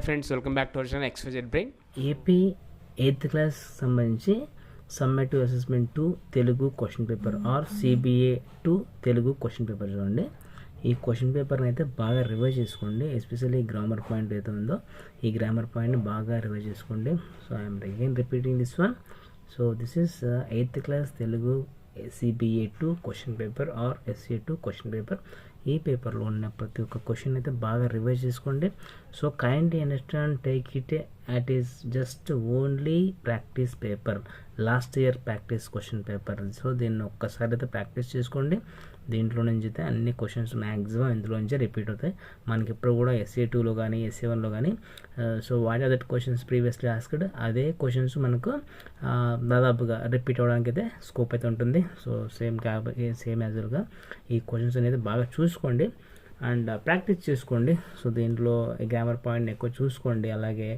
Hi friends, welcome back to our channel XYZ brain. AP 8th class సంబంధించి summative assessment 2 Telugu question paper or CBA 2 Telugu question paper చూడండి. ఈ question పేపర్ని అయితే బాగా revise చేసుకోండి. Especially grammar point అయితే ఉందో ఈ గ్రామర్ పాయింట్ని బాగా రివైజ్ చేసుకోండి. So I'm again repeating this one. So this is 8th class Telugu CBA 2 question paper or SA 2 question paper. ఈ పేపర్లో ఉన్న ప్రతి ఒక్క క్వశ్చన్ అయితే బాగా రివైజ్ చేసుకోండి. So kindly understand, take it at is just only practice paper, last year practice question paper. So దీన్ని ఒక్కసారి అయితే ప్రాక్టీస్ చేసుకోండి. దీంట్లో నుంచి అయితే అన్ని క్వశ్చన్స్ మ్యాక్సిమం ఇందులో నుంచే రిపీట్ అవుతాయి. మనకి ఎప్పుడు కూడా SA 2లో కానీ SA 1లో కానీ so what are that questions previously asked, అదే క్వశ్చన్స్ మనకు దాదాపుగా రిపీట్ అవ్వడానికి అయితే స్కోప్ అయితే ఉంటుంది. సో సేమ్ యాజువల్గా ఈ క్వశ్చన్స్ అనేది బాగా చూసుకోండి అండ్ ప్రాక్టీస్ చేసుకోండి. సో దీంట్లో గ్రామర్ పాయింట్ ఎక్కువ చూసుకోండి. అలాగే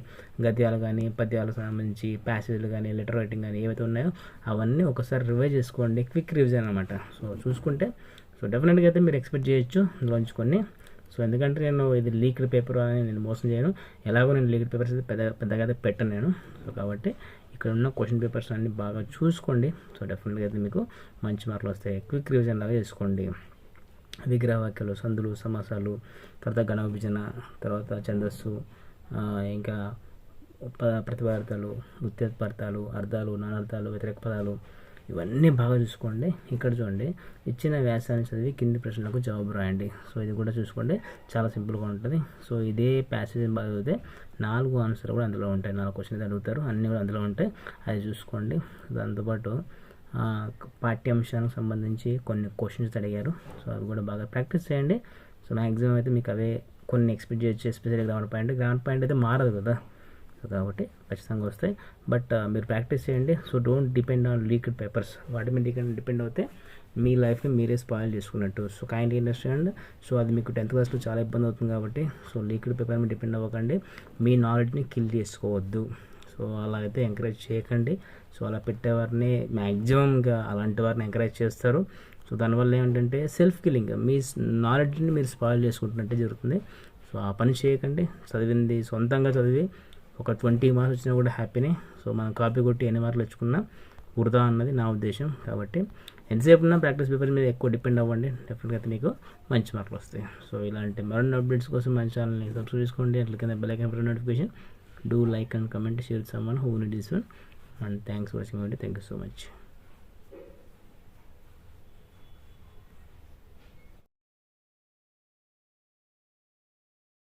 గద్యాలు కానీ పద్యాలకు సంబంధించి ప్యాసేజ్లు కానీ లెటర్ రైటింగ్ కానీ ఏవైతే ఉన్నాయో అవన్నీ ఒకసారి రివైజ్ చేసుకోండి. క్విక్ రివిజన్ అనమాట. సో చూసుకుంటే సో డెఫినెట్గా అయితే మీరు ఎక్స్పెక్ట్ చేయొచ్చు ఇందులో ఉంచుకొని. సో ఎందుకంటే నేను ఇది లీక్డ్ పేపర్ అని నేను మోసం చేయను. ఎలాగో నేను లీక్డ్ పేపర్స్ అయితే పెద్దగా అయితే పెట్టను నేను. సో కాబట్టి ఇక్కడ ఉన్న క్వశ్చన్ పేపర్స్ అన్ని బాగా చూసుకోండి. సో డెఫినెట్గా అయితే మీకు మంచి మార్కులు వస్తాయి. క్విక్ రివిజన్ లాగా చేసుకోండి. విగ్రహవాక్యాలు, సందులు, సమాసాలు, తర్వాత గణ విభజన, తర్వాత ఛందస్సు, ఇంకా ప్రతిపార్థాలు, ఉత్పత్తార్థాలు, అర్థాలు, నానార్థాలు, వ్యతిరేక పదాలు, ఇవన్నీ బాగా చూసుకోండి. ఇక్కడ చూడండి, ఇచ్చిన వ్యాసాన్ని చదివి కింది ప్రశ్నలకు జవాబు రాయండి. సో ఇది కూడా చూసుకోండి, చాలా సింపుల్గా ఉంటుంది. సో ఇదే ప్యాసేజ్ బాగా చదివితే 4 ఆన్సర్ కూడా అందులో ఉంటాయి. 4 క్వశ్చన్స్ అడుగుతారు, అన్నీ కూడా అందులో ఉంటాయి. అది చూసుకోండి. దాంతోపాటు పాఠ్యాంశానికి సంబంధించి కొన్ని క్వశ్చన్స్ అడిగారు. సో అవి కూడా బాగా ప్రాక్టీస్ చేయండి. సో మ్యాక్సిమం అయితే మీకు అవే కొన్ని ఎక్స్పెక్ట్ చేయొచ్చు. ఎస్పెషల్లీ గ్రామర్ పాయింట్ అయితే మారదు కదా. సో కాబట్టి ఖచ్చితంగా వస్తాయి. బట్ మీరు ప్రాక్టీస్ చేయండి. So don't depend on leaked papers. వాటి మీద డిపెండ్ అవుతే మీ లైఫ్ని మీరే స్పాయిల్ చేసుకున్నట్టు. So kindly understand. సో అది మీకు 10th క్లాస్లో చాలా ఇబ్బంది అవుతుంది కాబట్టి సో లీక్డ్ పేపర్ మీద డిపెండ్ అవ్వకండి. మీ నాలెడ్జ్ని కిల్ చేసుకోవద్దు. సో అలా అయితే ఎంకరేజ్ చేయకండి. సో అలా పెట్టేవారిని మ్యాక్సిమంగా అలాంటి వారిని ఎంకరేజ్ చేస్తారు. సో దానివల్ల ఏంటంటే సెల్ఫ్ కిల్లింగ్, మీ నాలెడ్జ్ని మీరు స్పాయిల్ చేసుకుంటున్నట్టే జరుగుతుంది. సో ఆ పని చేయకండి. చదివింది సొంతంగా చదివి ఒక 20 మార్క్స్ వచ్చినా కూడా హ్యాపీనే. సో మనం కాపీ కొట్టి ఎన్ని మార్కులు తెచ్చుకున్నా వృధా అన్నది నా ఉద్దేశం. కాబట్టి ఎంతసేపు ఉన్నా ప్రాక్టీస్ పేపర్ మీద ఎక్కువ డిపెండ్ అవ్వండి. డెఫినెట్గా అయితే మీకు మంచి మార్కులు వస్తాయి. సో ఇలాంటి మరిన్ని అప్డేట్స్ కోసం మన ఛానల్ని సబ్స్క్రైబ్ చేసుకోండి. అట్లా కింద bell icon for notification. Do like and comment, share with someone who need this one, and thanks for watching. Thank you so much.